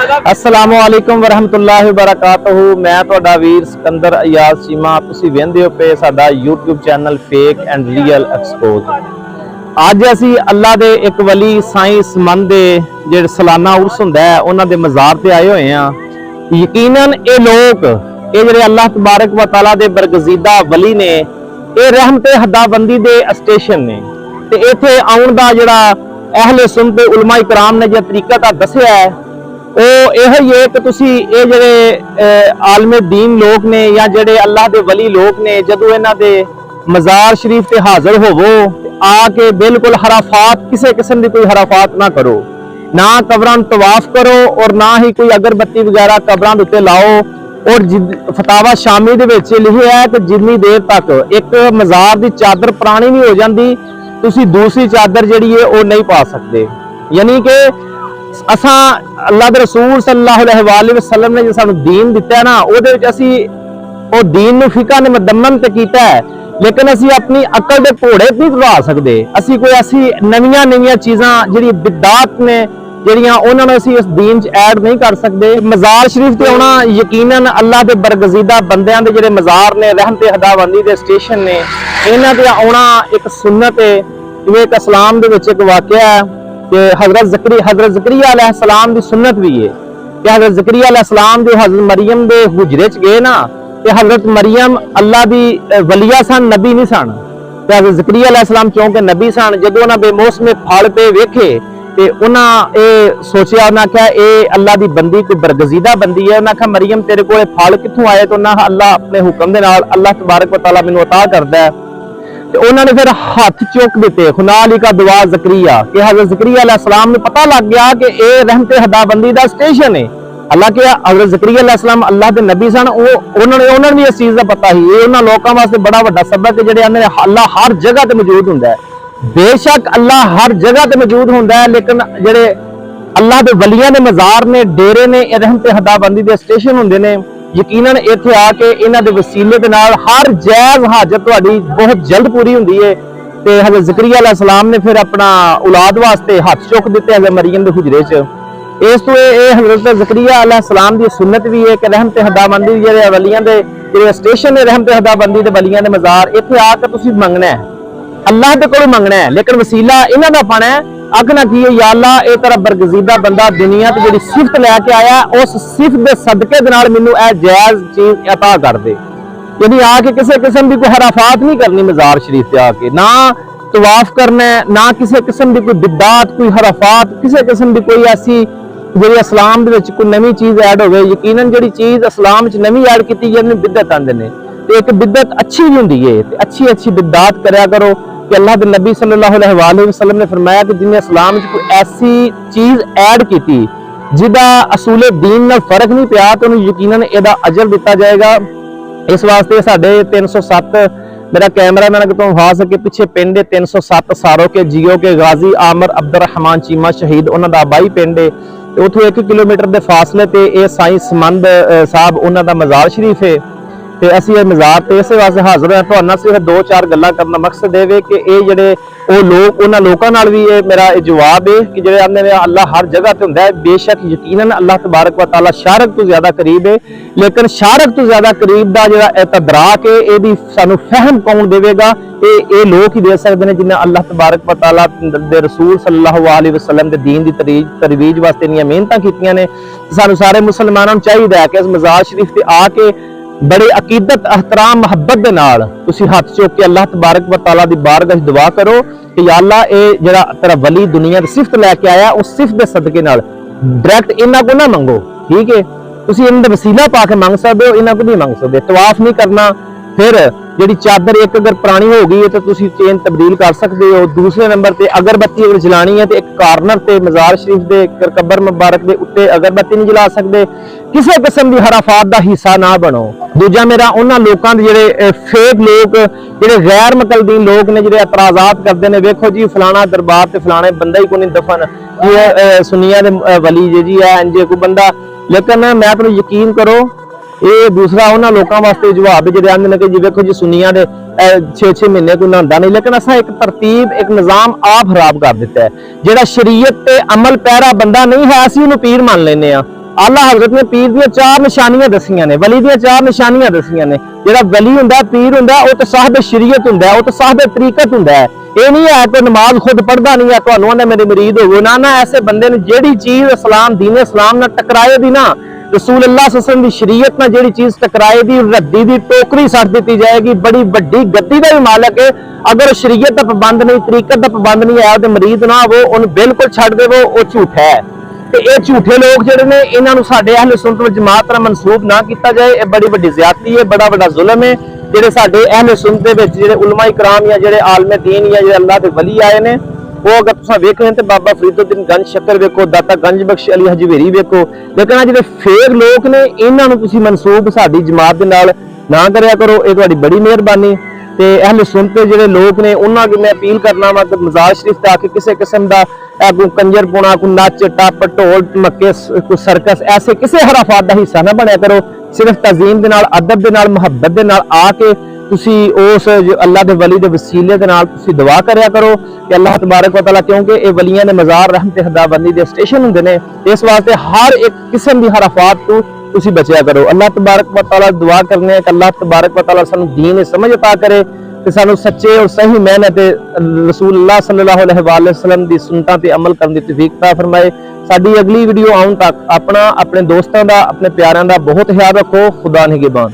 अस्सलामु अलैकुम वरहमतुल्लाहि वबरकातुहू। मैं तुहाडा वीर सिकंदर अयाज चीमा। तुसीं वेंदे हो पे साडा YouTube channel fake and real expose. अज असी अल्लाह दे एक वली साईं समंद दे जेहड़े सालाना उर्स हुंदा है उन्हां दे मज़ार ते आए होए हां। यकीनन ये लोग ये जेहड़े अल्लाह तबारक व तआला दे बरगज़ीदा वली ने, ये रहमते हदाबंदी दे स्टेशन ने ते इत्थे आउण दा जेहड़ा अहले सुन्नत उलमा इकराम ने जो तरीका का दस्सिया है वो यह ही है कि तुसी ये जेहड़े आलमे दीन लोग ने या जेहड़े अल्लाह दे वली लोग ने जदों इन्हां दे मज़ार शरीफ ते हाज़र होवो आके बिल्कुल हराफात किसी किस्म की कोई हराफात ना करो, ना कबरां तवाफ करो और ना ही कोई अगरबत्ती वगैरह कबरां उत्ते लाओ। और फतावा शामी दे विच लिखिया है कि जिन्नी देर तक एक मज़ार की चादर पुरानी नहीं हो जाती तुसी दूसरी चादर जिहड़ी है वो नहीं पा सकते। यानी कि असां अल्लाह दे रसूल सल्लल्लाहु अलैहि वसल्लम ने जो सानू दीन दिता है ना उहदे विच असी वो दीन नूं फिका ने मुदम्मन ते कीता है, लेकिन असी अपनी अकल दे घोड़े नहीं चढ़ा सकते। असी कोई ऐसी नवीं नवीं चीज़ां जिहड़ी बिदात ने जिहड़ियां उन्हां नूं असी इस दीन च ऐड नहीं कर सकते। मज़ार शरीफ ते आउणा यकीनन अल्लाह दे बरगज़ीदा बंदियां दे जिहड़े मज़ार ने रहमते हदाबंदी दे स्टेशन ने इन्हां ते आउणा एक सुन्नत है। जिवें एक इस्लाम दे विच एक वाक़या है कि हज़रत ज़करिया अलैहिस्सलाम दी सुन्नत भी है कि हज़रत ज़करिया अलैहिस्सलाम जो हज़रत मरियम दे हुजरे च गए ना ते हज़रत मरियम अल्लाह दी वलिया सन, नबी नहीं सन। ते हज़रत ज़करिया अलैहिस्सलाम क्योंकि नबी सन, जदों उन्हां बेमौसमे फल पे वेखे ते उन्हां ये सोचिया, उन्हां आख्या ये अल्लाह दी बंदी कोई बरगज़ीदा बंदी है। उन्हां आख्या मरियम तेरे कोल फल कित्थों आए? तो उन्हां अल्लाह अपने हुक्म दे नाल अल्लाह तबारक व तआला मैनूं अता करदा है। ते उन्हां ने फिर हाथ चुक दिते खुनालिका दुआ ज़करिया कि हज़रत ज़करिया अलैहिस्सलाम नूं पता लग गया कि ये रहमते हदाबंदी दा स्टेशन है। हालांकि हज़रत ज़करिया अलैहिस्सलाम अल्लाह दे नबी सन, उन्होंने भी इस चीज़ का पता ही। ये उन्हां लोकां वास्ते बड़ा वड्डा सबक है जिहड़े आंदे ने अल्लाह हर जगह ते मौजूद हुंदा है। बेशक अल्लाह हर जगह ते मौजूद हुंदा है, लेकिन जिहड़े अल्लाह दे वलियां दे मज़ार ने, डेरे ने, रहमते हदाबंदी दे स्टेशन हुंदे ने। यकीनन इत्थे आके इन्हां दे वसीले दे नाल हर जायज़ हाजत तुहाडी बहुत जल्द पूरी हुंदी है। ते हज़रत ज़करिया अलैहिस्सलाम ने फिर अपना औलाद वास्ते हाथ चुक दिते हज़रत मरियम दे हुजरे च। इस तो ये हज़रत ज़करिया अलैहिस्सलाम दी सुन्नत भी है कि रहमते हदाबंदी जिहड़े वलियां दे जिहड़े स्टेशन ने रहमते हदाबंदी दे वलियां दे मज़ार इत्थे आके तुसीं मंगना है, अल्लाह दे कोलों मंगना है, लेकिन वसीला इन्हां दा पाना है। आखना की या अल्लाह ये तेरा बरगज़ीदा बंदा दुनिया ते जिहड़ी सिफत लैके आया उस सिफत दे सदके दे नाल मैनूं ए जायज़ चीज़ अता कर दे। यानी आके किसी किस्म की कोई हराफात नहीं करनी मज़ार शरीफ से आके, ना तवाफ करना है, ना किसी किस्म की कोई बिदात कोई हराफात किसी किस्म की कोई ऐसी जिहड़ी इस्लाम दे विच कोई नवीं चीज़ ऐड होवे। यकीनन जिहड़ी चीज़ इस्लाम च नवीं ऐड कीती जांदी बिदअत आंदे ने ते एक बिदअत अच्छी भी हुंदी है ते अच्छी अच्छी बिदात करया करो। कि अल्लाह के नबी सल्लल्लाहु अलैहि वसल्लम ने फरमाया कि जिन्हें इस्लाम च कोई ऐसी चीज़ ऐड की जिहदा असूले दीन नाल फर्क नहीं पिया तो उन्हें यकीनन इहदा अजर दिता जाएगा। इस वास्ते साडे 307 मेरा कैमरा मैन अगर तुम विखा सके पिछे पिंड 307 सारो के जियो के गाजी आमर अब्दुर्रहमान चीमा शहीद उन्हां दा आबाई पिंड है। उत्थों 1 किलोमीटर के फासले ते ये साईं समंद साहब उन्हां दा मज़ार शरीफ है। ते असीं ये मज़ार ते इस वास्ते हाज़र होए तुहाडे नाल सिर्फ 2-4 गल्लां करना मकसद है कि ये जिहड़े वो लोग उन्हां लोकां नाल भी ये मेरा जवाब है कि जिहड़े आंदे ने अल्लाह हर जगह ते हुंदा है। बेशक यकीनन अल्लाह तबारक व तआला शारक तो ज्यादा करीब है, लेकिन शारक तो ज्यादा करीब दा जिहड़ा तदराक है ये सानू फहम कौन देवेगा? ये लोग ही दे सकते हैं जिन्हें अल्लाह तबारक व तआला दे रसूल सल्लल्लाहु अलैहि वसल्लम दे दीन दी तरवीज वास्ते इन्नियां मेहनतां कीतियां ने। सानू सारे मुसलमानां नूं चाहिदा है कि इस मज़ार शरीफ ते आके बड़े अकीदत एहतराम मुहब्बत दे नाल तुसीं हथ चुक के अल्लाह तबारक व तआला दी बारगाह च दुआ करो कि या अल्लाह ये जिहड़ा तेरा वली दुनिया दी सिफत लैके आया उस सिफत दे सदके नाल डायरैक्ट इन्हां को ना मंगो। ठीक है, तुसीं इन्हां दा वसीला पा के मंग सकदे हो, इन्हां को नहीं मंग सकदे। तवाफ नहीं करना, फिर जिहड़ी चादर एक अगर पुरानी हो गई है तो तुसीं चेन तब्दील कर सकते हो। दूसरे नंबर ते अगरबत्ती अगर जलानी है तो एक कार्नर ते मज़ार शरीफ दे कबर मुबारक दे उत्ते अगरबत्ती नहीं जला सकते। किसी किस्म की हराफात का हिस्सा ना बनो। दूजा मेरा उन्हां लोकां दे जिहड़े फेक लोग जिहड़े गैर मुतलदीन लोग ने जिहड़े एतराज़ात करते हैं, वेखो जी फलाना दरबार ते फलाने बंदा ही कोई नहीं दफन ये सुनिया दे वली जी है इंजे कोई बंदा। लेकिन मैं तुहानूं यकीन करो ये दूसरा उन्हां लोकां वास्ते जवाब जिहड़े आंदे ने कि जी वेखो जी सुनिया दे 6-6 महीने कोई नहांदा नहीं, लेकिन असां एक तरतीब एक निज़ाम आप खराब कर दिता है। जिहड़ा शरीयत ते अमल पैरा बंदा नहीं है असीं उहनूं पीर मान लैंदे आ। आला हजरत ने पीर ਦੀਆਂ 4 ਨਿਸ਼ਾਨੀਆਂ ਦਸੀਆਂ ਨੇ, ਵਲੀ ਦੀਆਂ 4 ਨਿਸ਼ਾਨੀਆਂ ਦਸੀਆਂ ਨੇ। ਜਿਹੜਾ ਵਲੀ ਹੁੰਦਾ, ਪੀਰ ਹੁੰਦਾ, ਉਹ ਤਾਂ ਸਾਹਬ ਸ਼ਰੀਅਤ ਹੁੰਦਾ, ਉਹ ਤਾਂ ਸਾਹਬ ਤਰੀਕਤ ਹੁੰਦਾ ਹੈ। ਇਹ ਨਹੀਂ ਹੈ ਕਿ ਨਮਾਜ਼ ਖੁਦ ਪੜਦਾ ਨਹੀਂ ਹੈ, ਤੁਹਾਨੂੰ ਆਂਦਾ ਮੇਰੇ ਮੁਰੀਦ ਹੋਵੋ। ਨਾ ਨਾ, ਐਸੇ ਬੰਦੇ ਨੂੰ ਜਿਹੜੀ ਚੀਜ਼ ਇਸਲਾਮ ਦੀਨ ਇਸਲਾਮ ਨਾਲ ਟਕਰਾਏ ਦੀ ਨਾ, रसूल अल्लाह सल्लल्लाहु अलैहि वसल्लम की शरीयत में ਜਿਹੜੀ चीज टकराए दी, रद्दी दी टोकरी सट दी जाएगी। बड़ी वड्डी गद्दी का भी मालक है। अगर शरीयत का पाबंद नहीं, तरीकत का पाबंद नहीं है, तो मरीद ना हो, उन्हें बिल्कुल छड़ देवो, वो झूठ है। ਤੇ ਇਹ ਝੂਠੇ ਲੋਕ ਜਿਹੜੇ ਨੇ, ਇਹਨਾਂ ਨੂੰ ਸਾਡੇ ਅਹਿਲ ਸੁਨਨਤ ਵਲ ਜਮਾਤ ਨਾਲ ਮਨਸੂਬ ਨਾ ਕੀਤਾ ਜਾਏ। ਇਹ ਬੜੀ ਵੱਡੀ ਜ਼ਿਆਦਤੀ ਹੈ, ਬੜਾ ਵੱਡਾ ਜ਼ੁਲਮ ਹੈ। ਜਿਹੜੇ ਸਾਡੇ ਅਹਿਲ ਸੁਨਨਤ ਦੇ ਵਿੱਚ ਜਿਹੜੇ ਉਲਮਾ ਇਕਰਾਮ ਜਾਂ ਜਿਹੜੇ ਆਲਮ ਦੀਨ ਜਾਂ ਜਿਹੜੇ ਅੱਲਾਹ ਦੇ ਵਲੀ ਆਏ ਨੇ, ਉਹ ਅਗਰ ਤੁਸੀਂ ਵੇਖੋ ਤੇ ਬਾਬਾ ਫਰੀਦੁद्दीन गंज शक्कर ਵੇਖੋ, ਦਾਤਾ गंज बख्श अली हजवेरी ਵੇਖੋ। ਲੇਕਿਨ ਆ ਜਿਹੜੇ ਫੇਕ ਲੋਕ ਨੇ, ਇਹਨਾਂ ਨੂੰ ਤੁਸੀਂ ਮਨਸੂਬ ਸਾਡੀ ਜਮਾਤ ਦੇ ਨਾਲ ਨਾ ਕਰਿਆ ਕਰੋ। ਇਹ ਤੁਹਾਡੀ ਬੜੀ ਮਿਹਰਬਾਨੀ। ਤੇ ਅਹਿਲ ਸੁਨਨਤ ਦੇ ਜਿਹੜੇ ਲੋਕ ਨੇ, ਉਹਨਾਂ ਅੱਗੇ ਮੈਂ ਅਪੀਲ ਕਰਨਾ ਵਾ ਕਿ ਮਜ਼ਾਰ ਸ਼ਰੀਫ ਤੇ ਆ ਕੇ ਕਿਸੇ ਕਿਸਮ ਦਾ ਕੋਈ ਕੰਜਰ ਪੁਣਾ, ਕੋਈ ਨੱਚ ਟੱਪ ਢੋਲ ਧਮਕੇ, ਕੋਈ ਸਰਕਸ, ਐਸੇ ਕਿਸੇ ਹਰਾਫਾਤ ਦਾ ਹਿੱਸਾ ਨਾ ਬਣਿਆ ਕਰੋ। ਸਿਰਫ ਤਜ਼ੀਮ ਦੇ ਨਾਲ, ਅਦਬ ਦੇ ਨਾਲ, ਮੁਹੱਬਤ ਦੇ ਨਾਲ ਆ ਕੇ ਤੁਸੀਂ ਉਸ ਅੱਲਾਹ ਦੇ ਵਲੀ ਦੇ ਵਸੀਲੇ ਦੇ ਨਾਲ ਤੁਸੀਂ ਦੁਆ ਕਰਿਆ ਕਰੋ ਕਿ ਅੱਲਾਹ ਤਬਾਰਕ व तआला, ਕਿਉਂਕਿ ਇਹ ਵਲੀਆਂ ਦੇ ਮਜ਼ਾਰ ਰਹਿਮਤ ਖੁਦਾਬੰਦੀ ਦੇ ਸਟੇਸ਼ਨ ਹੁੰਦੇ ਨੇ, ਇਸ ਵਾਸਤੇ ਹਰ ਇੱਕ ਕਿਸਮ ਦੀ ਹਰਾਫਾਤ ਤੋਂ ਤੁਸੀਂ ਬਚਿਆ ਕਰੋ। ਅੱਲਾਹ ਤਬਾਰਕ व तआला दुआ करने कि अल्लाह तबारक व तआला सानू दीन समझ अता करे ਤੇ ਸਾਨੂੰ ਸੱਚੇ ਔਰ ਸਹੀ ਮਾਇਨੇ ਤੇ ਰਸੂਲullah ਸੱਲੱਲਾਹੁ ਅਲੈहि ਵਸੱਲਮ ਦੀ ਸੁਨਨਤਾਂ ਤੇ ਅਮਲ ਕਰਨ ਦੀ ਤੌਫੀਕ ਤਾ ਫਰਮਾਏ। ਸਾਡੀ ਅਗਲੀ ਵੀਡੀਓ ਆਉਣ ਤੱਕ ਆਪਣਾ, ਆਪਣੇ ਦੋਸਤਾਂ ਦਾ, ਆਪਣੇ ਪਿਆਰਿਆਂ ਦਾ ਬਹੁਤ ਖਿਆਲ ਰੱਖੋ। ਖੁਦਾ ਨਿਗਹਿਬਾਨ।